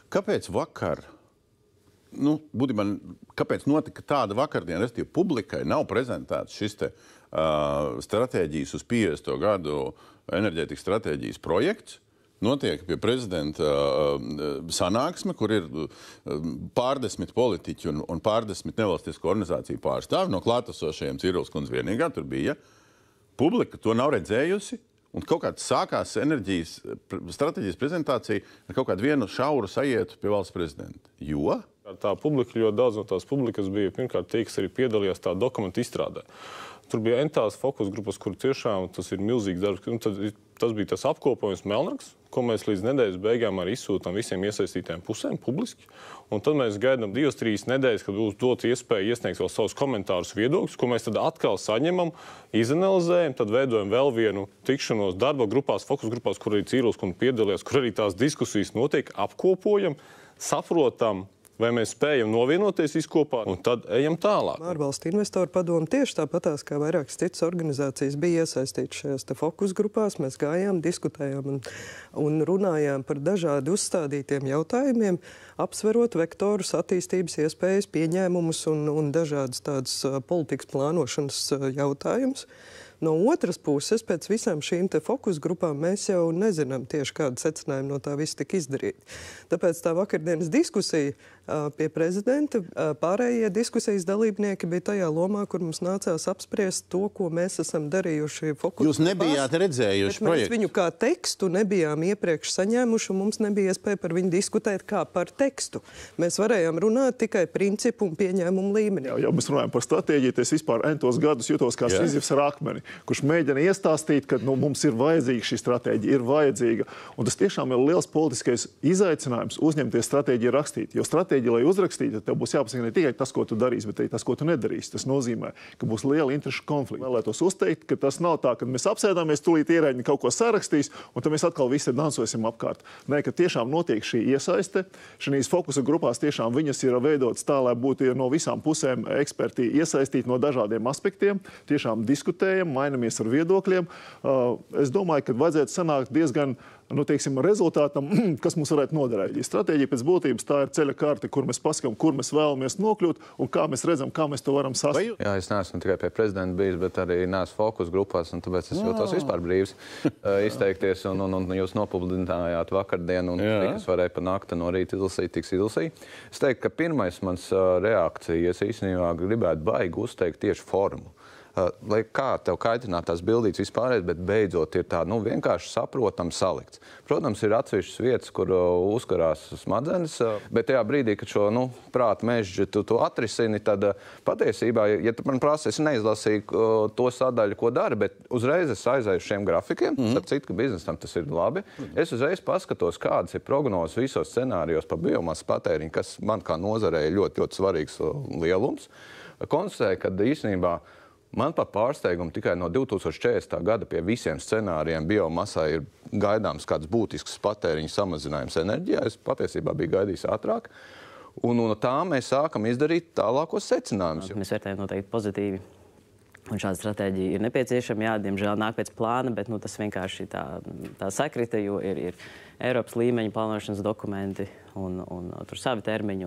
Kāpēc vakar, būtībā, kāpēc notika tāda vakardiena, respektīvi publikai nav prezentēts šis te stratēģijas uz 50. gadu enerģētikas stratēģijas projekts? Notiek pie prezidenta sanāksme, kur ir pārdesmit politiķi un pārdesmit nevalstisko organizāciju pārstāvi. No klātesošajiem Cirils kundze vienīgā tur bija. Publika to nav redzējusi. Un kaut kāds sākās enerģijas stratēģijas prezentācija ar kaut kādu vienu šauru sajietu pie valsts prezidenta. Jo? Tā publika, ļoti daudz no tās publikas bija pirmkārt tie, kas arī piedalījās tā dokumentu izstrādē. Tur bija entās fokus grupas, kur tiešām tas ir milzīgs darbs. Tas bija tas apkopojums melnraksts, ko mēs līdz nedēļas beigām arī izsūtām visiem iesaistītiem pusēm publiski. Un tad mēs gaidām 2-3 nedēļas, kad būs dots iespēja iesniegt vēl savus komentārus, viedokļus, ko mēs tad atkal saņemam, izanalizējam, tad veidojam vēl vienu tikšanos darba grupās, fokus grupās, kur arī Cirils kundze piedalījās, kur arī tās diskusijas notiek, apkopojam, saprotam, vai mēs spējam novienoties izkopā, un tad ejam tālāk. Ārvalstu investoru padomu tieši tāpatās, kā vairākas citas organizācijas bija iesaistītas šajās fokus grupās. Mēs gājām, diskutējām un runājām par dažādi uzstādītiem jautājumiem, apsverot vektorus, attīstības iespējas, pieņēmumus un dažādas tādas politikas plānošanas jautājumus. No otras puses, pēc visām šīm fokus grupām mēs jau nezinām tieši kādu secinājumu no tā viss tika izdarīt. Tāpēc tā vakardienas diskusija pie prezidenta, pārējie diskusijas dalībnieki bija tajā lomā, kur mums nācās apspriest to, ko mēs esam darījuši fokus grupās. Jūs nebijāt redzējuši projektu? Mēs viņu kā tekstu nebijām iepriekš saņēmuši, un mums nebija iespēja par viņu diskutēt kā par tekstu. Mēs varējām runāt tikai principu un pieņēmumu līmenī. Ja mēs runājam par stratēģiju, es vispār entos gadus jutos kā Sizifs ar akmeni, kurš mēģina iestāstīt, ka mums ir vajadzīga šī stratēģija, ir vajadzīga. Un tas tiešām ir liels politiskais izaicinājums uzņemties stratēģiju rakstīt. Jo stratēģija, lai uzrakstītu, tev būs jāpasaka ne tikai tas, ko tu darīsi, bet arī tas, ko tu nedarīsi. Tas nozīmē, ka būs liela interešu konflikta. Vēlētos uzteikt, ka tas nav tā, ka mēs apsēdāmies, tūlīt ierēģi kaut ko sarakstīs, un tad mēs atkal visi dansosim apkārt. Nē, ka tiešām notiek šī iesaiste. Šīs fokusa grupās tiešām viņas ir veidotas tā, lai būtu no visām pusēm eksperti iesaistīti no dažādiem aspektiem. Tiešām diskutējam, mainamies ar viedokļiem. Es domāju, ka vajadzētu sanākt diezgan rezultātam, kas mums varētu noderēt. Stratēģija pēc būtības tā ir ceļa karte, kur mēs paskatām, kur mēs vēlamies nokļūt un kā mēs redzam, kā mēs to varam sasniegt. Jā, es neesmu tikai pie prezidenta bijis, bet arī neesmu fokus grupās, un tāpēc es jūtos vispār brīvs izteikties, un jūs nopublicinājāt vakardien, un kas varēja pa nakti no rīta izlasīt, tiks izlasīt. Es teiktu, ka pirmais mans reakcija, es īstenībā gribētu baigi uzteikt tieši formu. Lai kā tev kaitināt tās bildītes vispārējais, bet beidzot ir tā, vienkārši saprotam salikts. Protams, ir atsevišķas vietas, kur uzkarās smadzenes, bet tajā brīdī, kad šo, prāta mežģi tu atrisini, tad patiesībā, ja tu man prasa, es neizlasīju to sadaļu, ko dara, bet uzreiz es aizēju šiem grafikiem, starp citu, ka biznesam tas ir labi. Es uzreiz paskatos, kādas ir prognozes visos scenārijos par biomasas patēriņu, kas man kā nozarei ļoti, ļoti svarīgs lielums. Konstatēju, ka īstenībā man par pārsteigumu tikai no 2040. gada pie visiem scenārijiem biomasā ir gaidāms kāds būtisks patēriņa samazinājums enerģijā. Es patiesībā biju gaidījis ātrāk. Un no tā mēs sākam izdarīt tālākos secinājumus. Mēs vērtējam noteikti pozitīvi. Un šāda stratēģija ir nepieciešama. Jā, diemžēl nāk pēc plāna, bet tas vienkārši tā sakrita, jo ir Eiropas līmeņa plānošanas dokumenti un tur savi termiņi.